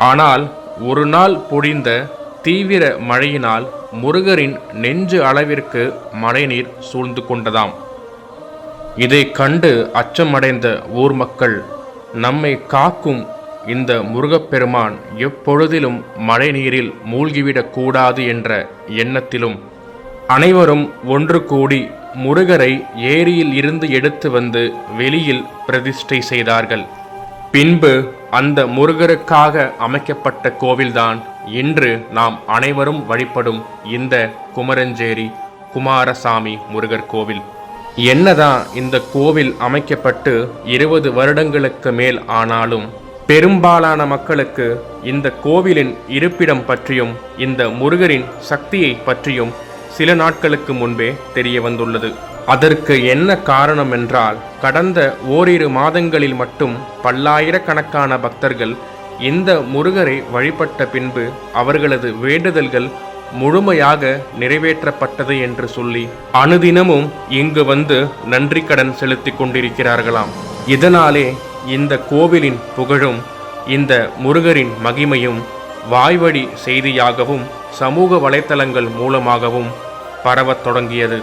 ஆனால் ஒரு நாள் பொழிந்த தீவிர மழையினால் முருகரின் நெஞ்சு அளவிற்கு மழைநீர் சூழ்ந்து கொண்டதாம். இதை கண்டு அச்சமடைந்த ஊர் மக்கள், நம்மை காக்கும் இந்த முருகப்பெருமான் எப்பொழுதிலும் மழை நீரில் மூழ்கிவிடக் கூடாது என்ற எண்ணத்திலும் அனைவரும் ஒன்று கூடி முருகரை ஏரியில் இருந்து எடுத்து வந்து வெளியில் பிரதிஷ்டை செய்தார்கள். பின்பு அந்த முருகருக்காக அமைக்கப்பட்ட கோவில்தான் இன்று நாம் அனைவரும் வழிபடும் இந்த குமரஞ்சேரி குமாரசாமி முருகர் கோவில். என்னதான் இந்த கோவில் அமைக்கப்பட்டு 20 வருடங்களுக்கு மேல் ஆனாலும் பெரும்பாலான மக்களுக்கு இந்த கோவிலின் இருப்பிடம் பற்றியும் இந்த முருகரின் சக்தியை பற்றியும் சில நாட்களுக்கு முன்பே தெரிய வந்துள்ளது. அதற்கு என்ன காரணம் என்றால், கடந்த ஓரிரு மாதங்களில் மட்டும் பல்லாயிரக்கணக்கான பக்தர்கள் இந்த முருகரை வழிபட்ட பின்பு அவர்களது வேண்டுதல்கள் முழுமையாக நிறைவேற்றப்பட்டது என்று சொல்லி அனுதினமும் இங்கு வந்து நன்றி கடன் செலுத்தி கொண்டிருக்கிறார்களாம். இதனாலே இந்த கோவிலின் புகழும் இந்த முருகரின் மகிமையும் வாய்வழி செய்தியாகவும் சமூக வலைத்தளங்கள் மூலமாகவும் பரவத் தொடங்கியது.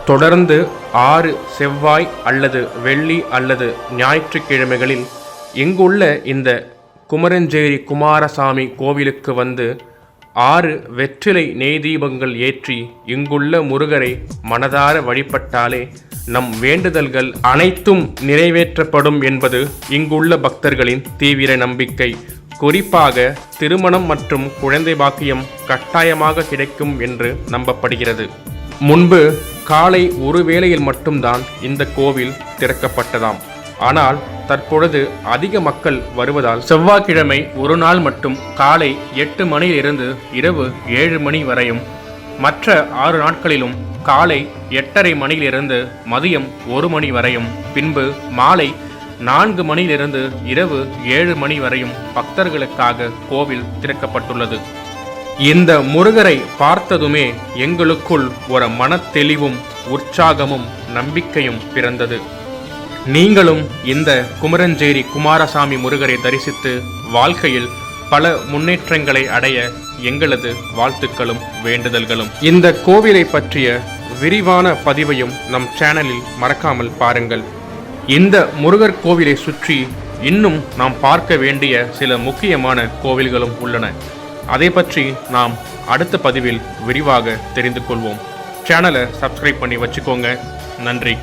தொடர்ந்து 6 செவ்வாய் அல்லது வெள்ளி அல்லது ஞாயிற்றுக்கிழமைகளில் இங்குள்ள இந்த குமரஞ்சேரி குமாரசாமி கோவிலுக்கு வந்து 6 வெற்றிலை நெய் தீபங்கள் ஏற்றி இங்குள்ள முருகரை மனதார வழிபட்டாலே நம் வேண்டுதல்கள் அனைத்தும் நிறைவேற்றப்படும் என்பது இங்குள்ள பக்தர்களின் தீவிர நம்பிக்கை. குறிப்பாக திருமணம் மற்றும் குழந்தை பாக்கியம் கட்டாயமாக கிடைக்கும் என்று நம்பப்படுகிறது. முன்பு காலை ஒரு வேளையில் மட்டும்தான் இந்த கோவில் திறக்கப்பட்டதாம். ஆனால் தற்பொழுது அதிக மக்கள் வருவதால் செவ்வாய்க்கிழமை ஒரு நாள் மட்டும் காலை 8 மணியிலிருந்து இரவு 7 மணி வரையும், மற்ற 6 நாட்களிலும் காலை 8:30 மணியிலிருந்து மதியம் 1 மணி வரையும், பின்பு மாலை 4 மணியிலிருந்து இரவு 7 மணி வரையும் பக்தர்களுக்காக கோவில் திறக்கப்பட்டுள்ளது. இந்த முருகரை பார்த்ததுமே எங்களுக்குள் ஒரு மனத்தெளிவும் உற்சாகமும் நம்பிக்கையும் பிறந்தது. நீங்களும் இந்த குமரஞ்சேரி குமாரசாமி முருகரை தரிசித்து வாழ்க்கையில் பல முன்னேற்றங்களை அடைய எங்களது வாழ்த்துக்களும் வேண்டுதல்களும். இந்த கோவிலை பற்றிய விரிவான பதிவையும் நம் சேனலில் மறக்காமல் பாருங்கள். இந்த முருகர் கோவிலை சுற்றி இன்னும் நாம் பார்க்க வேண்டிய சில முக்கியமான கோவில்களும் உள்ளன. அதை பற்றி நாம் அடுத்த பதிவில் விரிவாக தெரிந்து கொள்வோம். சேனலை சப்ஸ்கிரைப் பண்ணி வச்சுக்கோங்க. நன்றி.